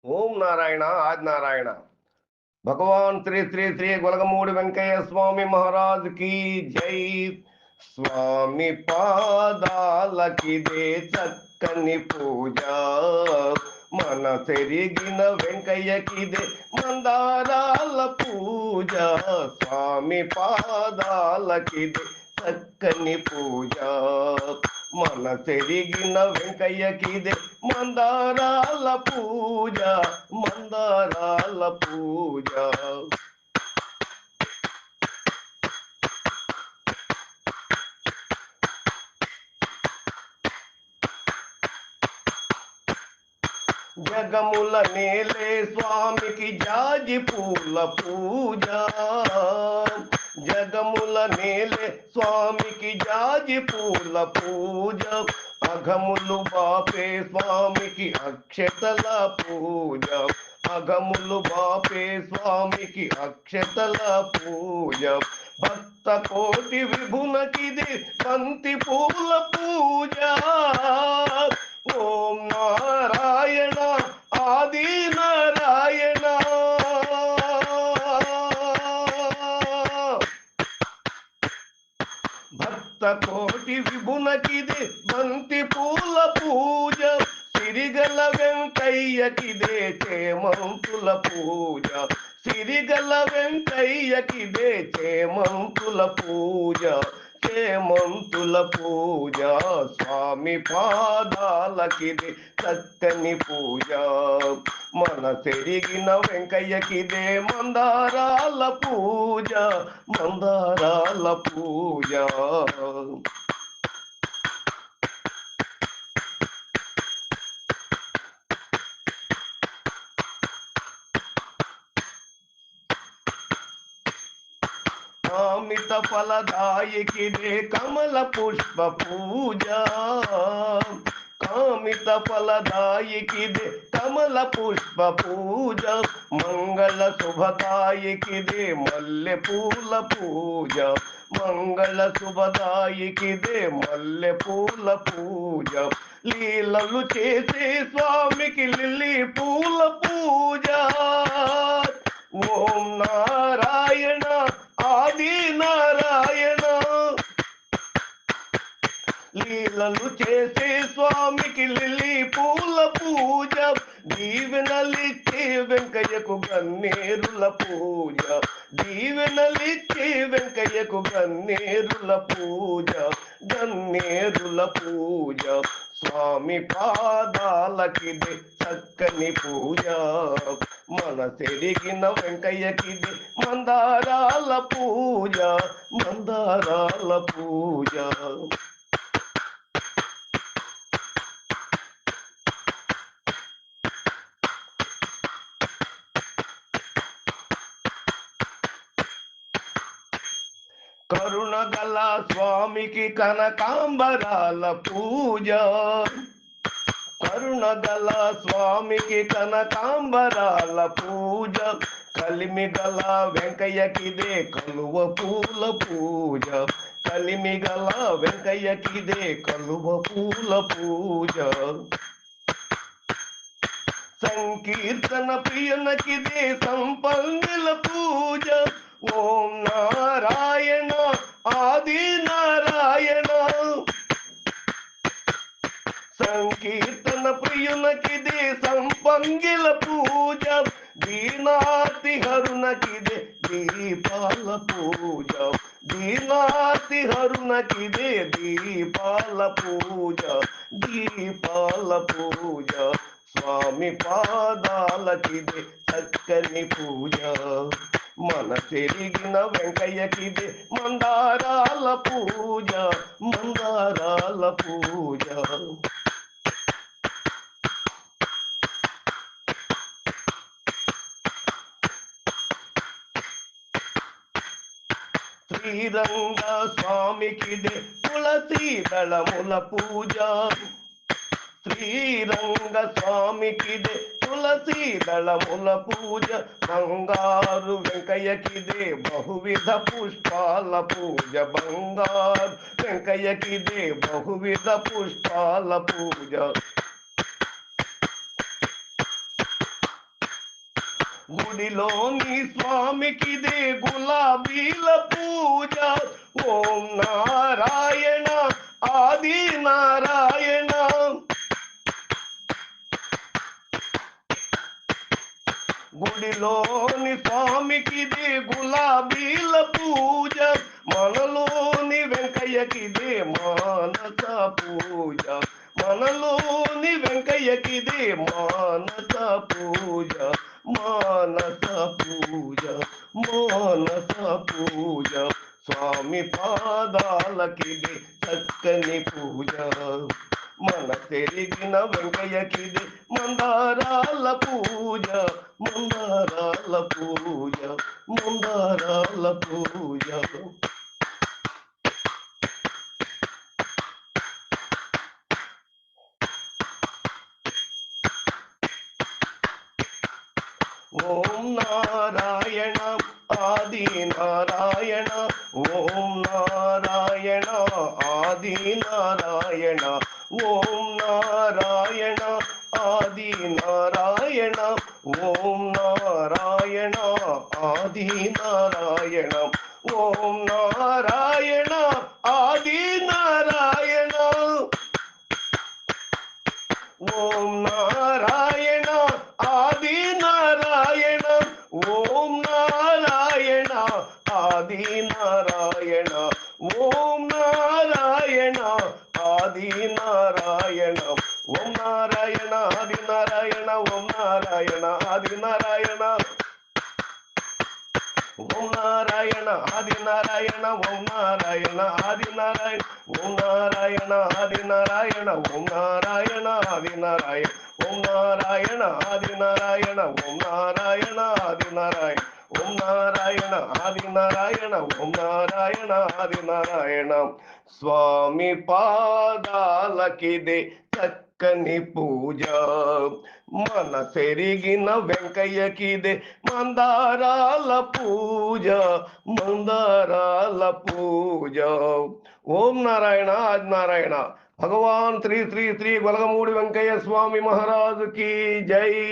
ఓం నారాయణ ఆది నారాయణ. భగవాన్ శ్రీ శ్రీ శ్రీ గొలగమూడి వెంకయ్య స్వామి మహారాజ్ కి జై. స్వామి పాదాలకిదే చక్కని పూజ, మన సెరిగిన వెంకయ్యకిదే మందారాల పూజ. స్వామి పాదాలకిదే చక్కని పూజ, మన సెరిగిన వెంకయ్యకిదే మందారాల పూజ, మందారాల పూజ. జగముల నేలే స్వామికి జాజి పూల పూజ, జగముల నేలే స్వామికి జాజి పూల పూజ. అఘములు బాపే స్వామికి అక్షతల పూజ, అఘములు బాపే స్వామికి అక్షతల పూజ. భక్త కోటి విభునకిది బంతి పూల పూజ. ఓం నారాయణ ఆది నారాయణ. భక్త కోటి విభునకిదే బంతి పూల పూజ, సిరిగల వెంకయ్యకిదే చేమంతుల పూజ, సిరిగల వెంకయ్యకిదే చేమంతుల పూజ, చేమంతుల పూజ. స్వామి పాదాలకిదే చక్కని పూజ, మన సెరిగిన వెంకయ్యకిదే మందారాల పూజ, మందారాల పూజ. కామిత ఫలదాయకిదే కమల పుష్ప పూజ, కామిత ఫలదాయకిదే కమల పుష్ప పూజ. మంగళ శుభదాయకిదే మల్లె పూల పూజ, మంగళ శుభదాయకిదే మల్లె పూల పూజ. లీలలు చేసే స్వామికి లిల్లీ పూల పూజ. ఓం నారాయణ ఆది నారాయణ. లీలలు చేసే స్వామికి లిల్లీ పూల పూజ, దీవెనలిచ్చే వెంకయ్యకు గన్నేరుల పూజ, దీవెనలిచ్చే వెంకయ్యకు గన్నేరుల పూజ, గన్నేరుల పూజ. స్వామి పాదాలకిదే చక్కని పూజ, మన సెరిగిన వెంకయ్యకిదే మందారాల పూజ, మందారాల పూజ. కరుణగల స్వామికి కనకాంబరాల పూజ, కరుణగల స్వామికి కనకాంబరాల పూజ. కలిమిగల వెంకయ్యకిదే కలువ పూల పూజ, కలిమిగల వెంకయ్యకిదే కలువ పూల పూజ. సంకీర్తన ప్రియునకిదే సంపంగిల పూజ. ఓం నారాయణ ఆది నారాయణ. సంకీర్తన ప్రియునకిదే సంపంగిల పూజ, దీనాతి హరునకిదే దీపాల పూజ, దీనాతి హరునకిదే దీపాల పూజ, దీపాల పూజ. స్వామి పాదాలకిదే చక్కని పూజ, మన సెరిగిన వెంకయ్యకిదే మందారాల పూజ, మందారాల పూజ. శ్రీరంగ స్వామికిదే తులసి దళముల పూజ, శ్రీరంగ స్వామికిదే తులసి దళముల పూజ. బంగారు వెంకయ్యకిదే బహువిధ పుష్పాల పూజ, బంగారు వెంకయ్యకిదే బహువిధ పుష్పాల పూజ. గుడిలోని స్వామికిదే గులాబీల పూజ. ఓం నారాయణ ఆది నారాయణ. గుడిలోని స్వామికిదే గులాబీల పూజ. మనలోని వెంకయ్యకిదే మానస పూజ. మనలోని వెంకయ్యకిదే మానస పూజ. మానస పూజ మానస పూజ. స్వామి పాదాలకిదే చక్కని పూజ. మన తెరిగిన వెంకయ్యకిదే మందారాల పూజ. మందారాల పూజ మందారాల పూజ. ఓం నారాయణ ఆది నారాయణ. ఓం నారాయణ ఆది నారాయణ. ఓం నారాయణ ఆది నారాయణ. ఓం నారాయణ ఆది నారాయణ. ఓం నారాయణ ఆది నారాయణ. ఓం నారాయణ ఆది నారాయణ. ఓం నారాయణ ఆది నారాయణ. ఓం నారాయణ ఆది నారాయణ. ఓం నారాయణ ఆది నారాయణ. ఓం నారాయణ ఆది నారాయణ. ఓం నారాయణ ఆది నారాయణ. ఓం నారాయణ ఆది నారాయణ. ఓం నారాయణ ఆది నారాయణ. ఓం నారాయణ ఆది నారాయణ. ఓం నారాయణ ఆది నారాయణ. ఓం నారాయణ ఆది నారాయణ. ఓం నారాయణ ఆది నారాయణ. ఓం నారాయణ ఆది నారాయణ. స్వామి పాదాలకిదే చక్కని పూజ. మన తెరిగిన వెంకయ్యకిదే మందారాల పూజ. మందారాల పూజ. ఓం నారాయణ ఆది నారాయణ. భగవాన్ శ్రీ శ్రీ శ్రీ గొలగమూడి వెంకయ్య స్వామి మహారాజుకి జై.